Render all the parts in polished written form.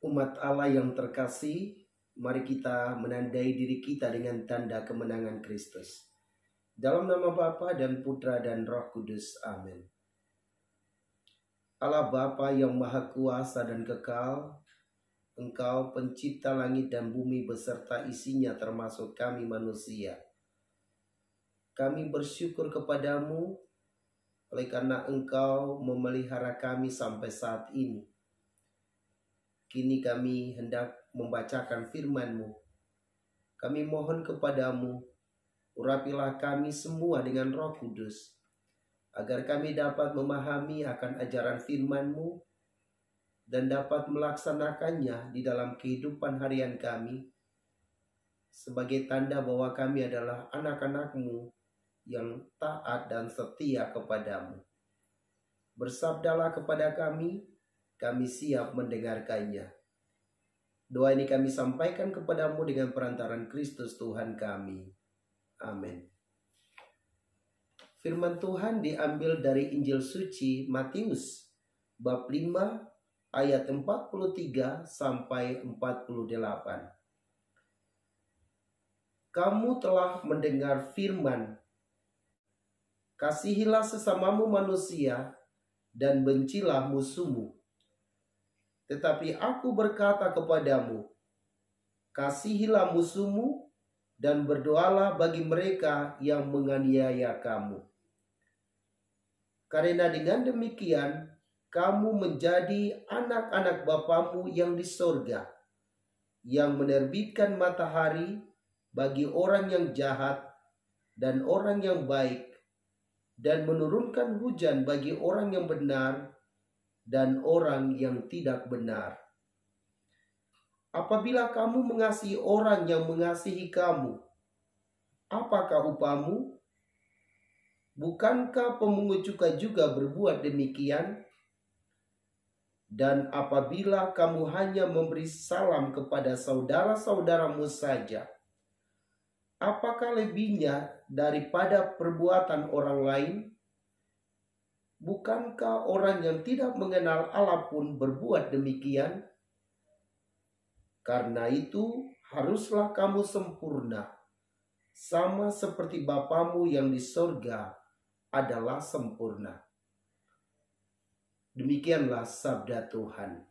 Umat Allah yang terkasih, mari kita menandai diri kita dengan tanda kemenangan Kristus. Dalam nama Bapa dan Putra dan Roh Kudus. Amin. Allah Bapa yang Maha Kuasa dan Kekal, Engkau pencipta langit dan bumi beserta isinya termasuk kami manusia. Kami bersyukur kepadamu oleh karena Engkau memelihara kami sampai saat ini. Kini kami hendak membacakan firman-Mu. Kami mohon kepadamu, urapilah kami semua dengan Roh Kudus, agar kami dapat memahami akan ajaran firman-Mu dan dapat melaksanakannya di dalam kehidupan harian kami, sebagai tanda bahwa kami adalah anak-anak-Mu yang taat dan setia kepadamu. Bersabdalah kepada kami siap mendengarkannya. Doa ini kami sampaikan kepadamu dengan perantaran Kristus Tuhan kami. Amin. Firman Tuhan diambil dari Injil suci Matius bab 5 ayat 43 sampai 48. Kamu telah mendengar firman, kasihilah sesamamu manusia dan bencilah musuhmu. Tetapi aku berkata kepadamu, kasihilah musuhmu dan berdoalah bagi mereka yang menganiaya kamu. Karena dengan demikian, kamu menjadi anak-anak Bapamu yang di sorga, yang menerbitkan matahari bagi orang yang jahat dan orang yang baik, dan menurunkan hujan bagi orang yang benar dan orang yang tidak benar. Apabila kamu mengasihi orang yang mengasihi kamu, apakah upahmu? Bukankah pemungut cukai juga berbuat demikian? Dan apabila kamu hanya memberi salam kepada saudara-saudaramu saja, apakah lebihnya daripada perbuatan orang lain? Bukankah orang yang tidak mengenal Allah pun berbuat demikian? Karena itu, haruslah kamu sempurna, sama seperti Bapamu yang di sorga adalah sempurna. Demikianlah sabda Tuhan.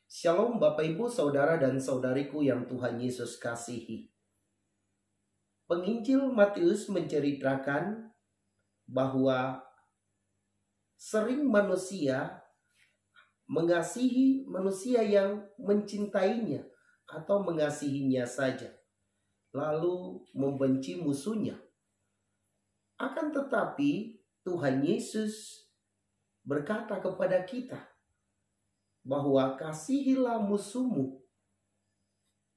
Shalom Bapak Ibu, Saudara dan Saudariku yang Tuhan Yesus kasihi. Penginjil Matius menceritakan bahwa sering manusia mengasihi manusia yang mencintainya atau mengasihinya saja, lalu membenci musuhnya. Akan tetapi Tuhan Yesus berkata kepada kita bahwa kasihilah musuhmu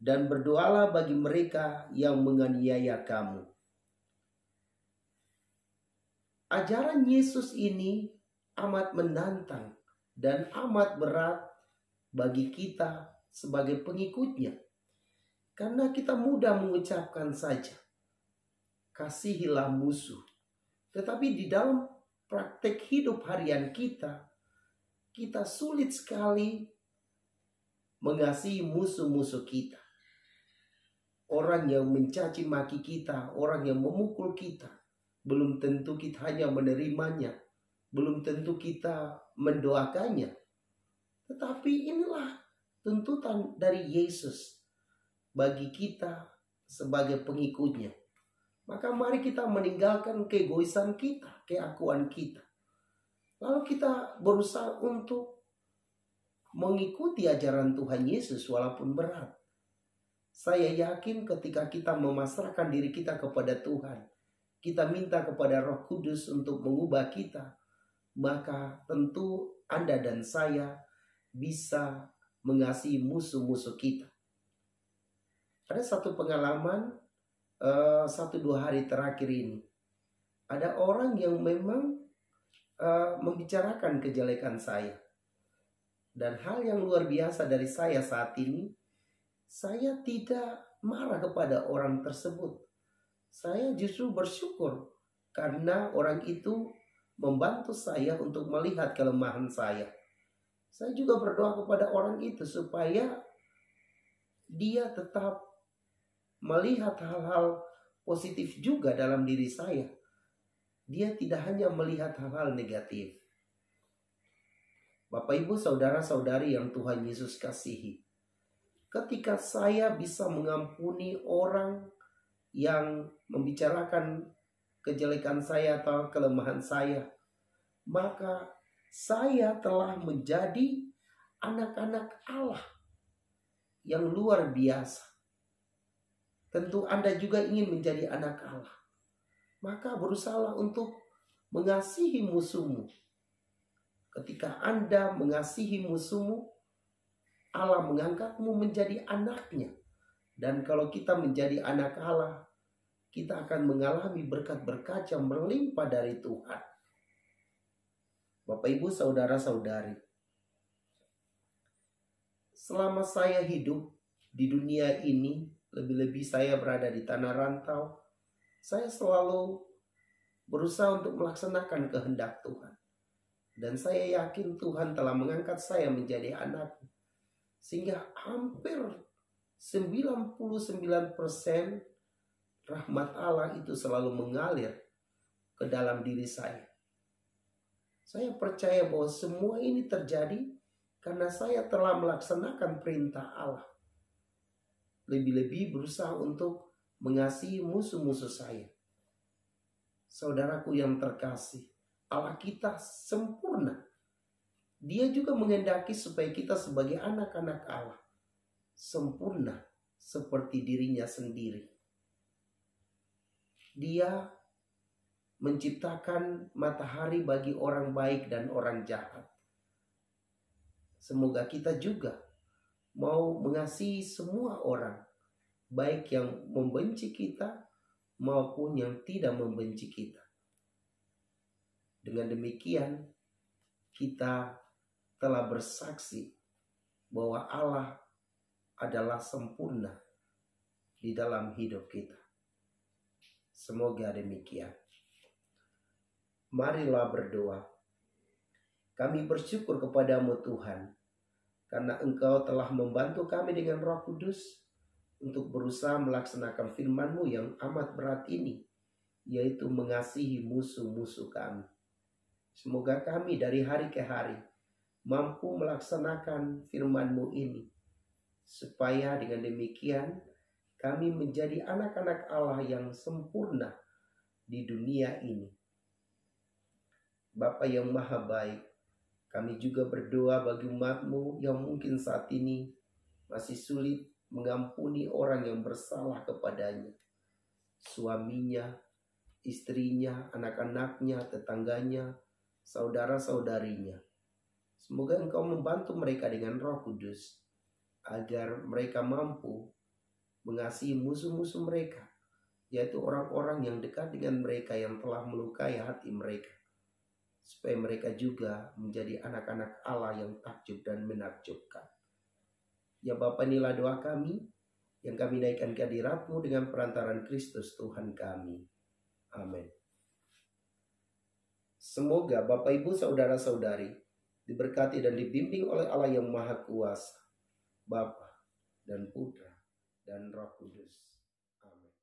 dan berdoalah bagi mereka yang menganiaya kamu. Ajaran Yesus ini amat menantang dan amat berat bagi kita sebagai pengikutnya. Karena kita mudah mengucapkan saja, kasihilah musuh. Tetapi di dalam praktek hidup harian kita, kita sulit sekali mengasihi musuh-musuh kita. Orang yang mencaci maki kita, orang yang memukul kita, belum tentu kita hanya menerimanya, belum tentu kita mendoakannya. Tetapi inilah tuntutan dari Yesus bagi kita sebagai pengikutnya. Maka mari kita meninggalkan keegoisan kita, keakuan kita. Lalu kita berusaha untuk mengikuti ajaran Tuhan Yesus walaupun berat. Saya yakin ketika kita memasrahkan diri kita kepada Tuhan, kita minta kepada Roh Kudus untuk mengubah kita, maka tentu Anda dan saya bisa mengasihi musuh-musuh kita. Ada satu pengalaman 1-2 hari terakhir ini. Ada orang yang memang membicarakan kejelekan saya. Dan hal yang luar biasa dari saya saat ini, saya tidak marah kepada orang tersebut. Saya justru bersyukur karena orang itu membantu saya untuk melihat kelemahan saya. Saya juga berdoa kepada orang itu supaya dia tetap melihat hal-hal positif juga dalam diri saya. Dia tidak hanya melihat hal-hal negatif. Bapak, Ibu, saudara-saudari yang Tuhan Yesus kasihi, ketika saya bisa mengampuni orang yang membicarakan kejelekan saya atau kelemahan saya, maka saya telah menjadi anak-anak Allah yang luar biasa. Tentu Anda juga ingin menjadi anak Allah. Maka berusahalah untuk mengasihi musuhmu. Ketika Anda mengasihi musuhmu, Allah mengangkatmu menjadi anaknya. Dan kalau kita menjadi anak Allah, kita akan mengalami berkat-berkat yang melimpah dari Tuhan. Bapak, Ibu, saudara-saudari, selama saya hidup di dunia ini, lebih-lebih saya berada di tanah rantau, saya selalu berusaha untuk melaksanakan kehendak Tuhan. Dan saya yakin Tuhan telah mengangkat saya menjadi anak. Sehingga hampir 99% rahmat Allah itu selalu mengalir ke dalam diri saya. Saya percaya bahwa semua ini terjadi karena saya telah melaksanakan perintah Allah. Lebih-lebih berusaha untuk mengasihi musuh-musuh saya. Saudaraku yang terkasih, Allah kita sempurna. Dia juga menghendaki supaya kita sebagai anak-anak Allah sempurna seperti dirinya sendiri. Dia menciptakan matahari bagi orang baik dan orang jahat. Semoga kita juga mau mengasihi semua orang, baik yang membenci kita maupun yang tidak membenci kita. Dengan demikian, kita telah bersaksi bahwa Allah adalah sempurna di dalam hidup kita. Semoga demikian. Marilah berdoa. Kami bersyukur kepadamu Tuhan, karena Engkau telah membantu kami dengan Roh Kudus untuk berusaha melaksanakan firman-Mu yang amat berat ini, yaitu mengasihi musuh-musuh kami. Semoga kami dari hari ke hari mampu melaksanakan firman-Mu ini, supaya dengan demikian kami menjadi anak-anak Allah yang sempurna di dunia ini. Bapa yang maha baik, kami juga berdoa bagi umat-Mu yang mungkin saat ini masih sulit mengampuni orang yang bersalah kepadanya. Suaminya, istrinya, anak-anaknya, tetangganya, saudara-saudarinya. Semoga Engkau membantu mereka dengan Roh Kudus, agar mereka mampu mengasihi musuh-musuh mereka, yaitu orang-orang yang dekat dengan mereka yang telah melukai hati mereka. Supaya mereka juga menjadi anak-anak Allah yang takjub dan menakjubkan. Ya Bapa, inilah doa kami yang kami naikkan ke hadirat-Mu dengan perantaran Kristus Tuhan kami. Amin. Semoga Bapak, Ibu, saudara-saudari diberkati dan dibimbing oleh Allah yang Maha Kuasa, Bapa dan Putra dan Roh Kudus. Amin.